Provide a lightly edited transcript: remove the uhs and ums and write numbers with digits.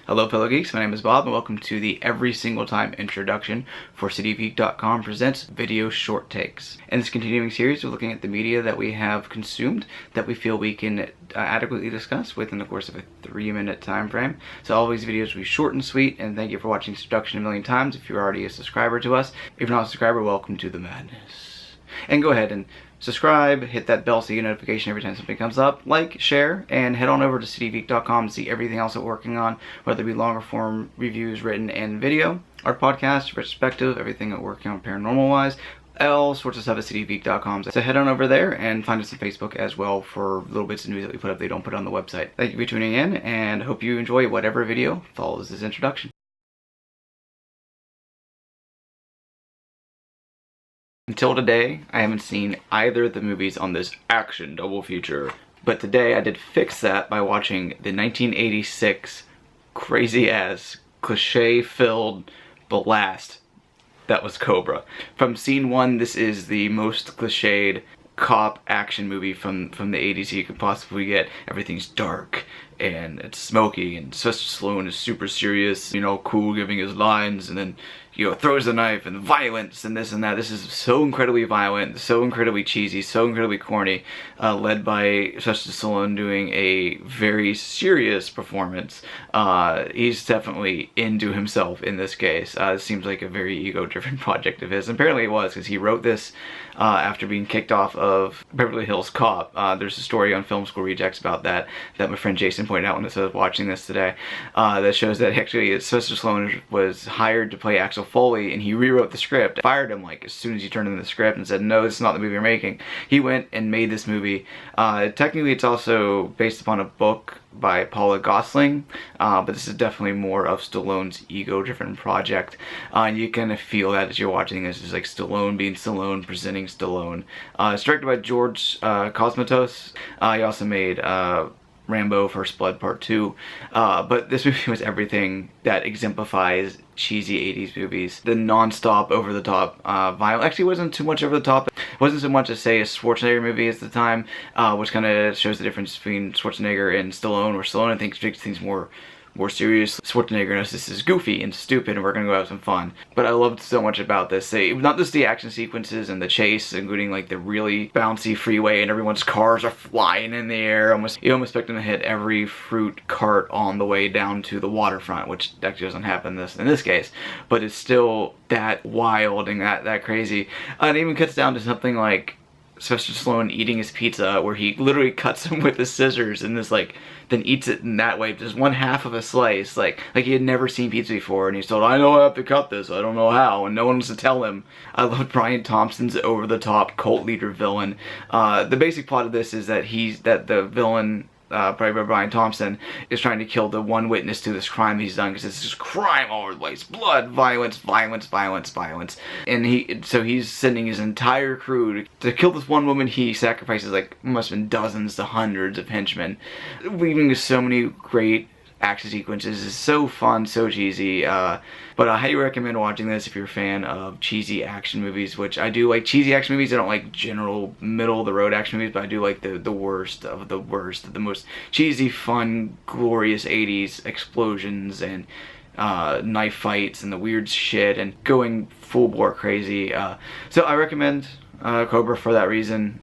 Hello fellow geeks, my name is Bob and welcome to the every single time introduction for citygeek.com presents video short takes. In this continuing series, we're looking at the media that we have consumed that we feel we can adequately discuss within the course of a 3-minute time frame. So all these videos will be short and sweet, and thank you for watching Introduction a million times if you're already a subscriber to us. If you're not a subscriber, welcome to the madness. And go ahead and subscribe, hit that bell so you get a notification every time something comes up, like, share, and head on over to citygeek.com to see everything else that we're working on, whether it be longer form reviews, written, and video, our podcast, retrospective, everything that we're working on paranormal-wise, all sorts of stuff at citygeek.com. So head on over there and find us on Facebook as well for little bits of news that we put up they don't put on the website. Thank you for tuning in, and hope you enjoy whatever video follows this introduction. Until today, I haven't seen either of the movies on this action double feature. But today I did fix that by watching the 1986 crazy-ass, cliche-filled blast that was Cobra. From scene one, this is the most cliched cop action movie from the 80s you could possibly get. Everything's dark and it's smoky, and Sylvester Stallone is super serious, you know, cool, giving his lines, and then, you know, throws the knife, and violence, and this and that. This is so incredibly violent, so incredibly cheesy, so incredibly corny, led by Sylvester Stallone doing a very serious performance. He's definitely into himself in this case. It seems like a very ego-driven project of his. And apparently it was, because he wrote this after being kicked off of Beverly Hills Cop. There's a story on Film School Rejects about that my friend Jason pointed out when I was watching this today, that shows that actually Sylvester Stallone was hired to play Axel Foley, and he rewrote the script, fired him like as soon as he turned in the script and said, no, this is not the movie you're making. He went and made this movie. Technically it's also based upon a book by Paula Gosling, but this is definitely more of Stallone's ego-driven project. You kind of feel that as you're watching this. It's like Stallone being Stallone, presenting Stallone. It's directed by George Cosmatos. He also made Rambo First Blood Part 2, but this movie was everything that exemplifies cheesy 80s movies. The non-stop, over-the-top violence actually wasn't too much over the top. It wasn't so much as, say, a Schwarzenegger movie at the time, which kind of shows the difference between Schwarzenegger and Stallone, where Stallone I think takes things more serious. Schwarzenegger knows this is goofy and stupid and we're gonna go have some fun. But I loved so much about this. Not just the action sequences and the chase, including like the really bouncy freeway and everyone's cars are flying in the air. You almost expect them to hit every fruit cart on the way down to the waterfront, which actually doesn't happen in this case. But it's still that wild and that crazy. It even cuts down to something like Sylvester Stallone eating his pizza, where he literally cuts him with his scissors and this then eats it in that way, just one half of a slice, like he had never seen pizza before, and he's told, I know I have to cut this, I don't know how, and no one wants to tell him. I loved Brian Thompson's over-the-top cult leader villain. The basic plot of this is that the villain, played by Brian Thompson, is trying to kill the one witness to this crime he's done, because it's just crime all over the place. Blood, violence, violence, violence, violence. And so he's sending his entire crew to kill this one woman. He sacrifices must have been dozens to hundreds of henchmen, leaving so many great action sequences. Is so fun, so cheesy, but I highly recommend watching this if you're a fan of cheesy action movies, which I do like. Cheesy action movies, I don't like general middle-of-the-road action movies, but I do like the worst of the worst, the most cheesy, fun, glorious 80s explosions and knife fights and the weird shit and going full bore crazy. So I recommend Cobra for that reason.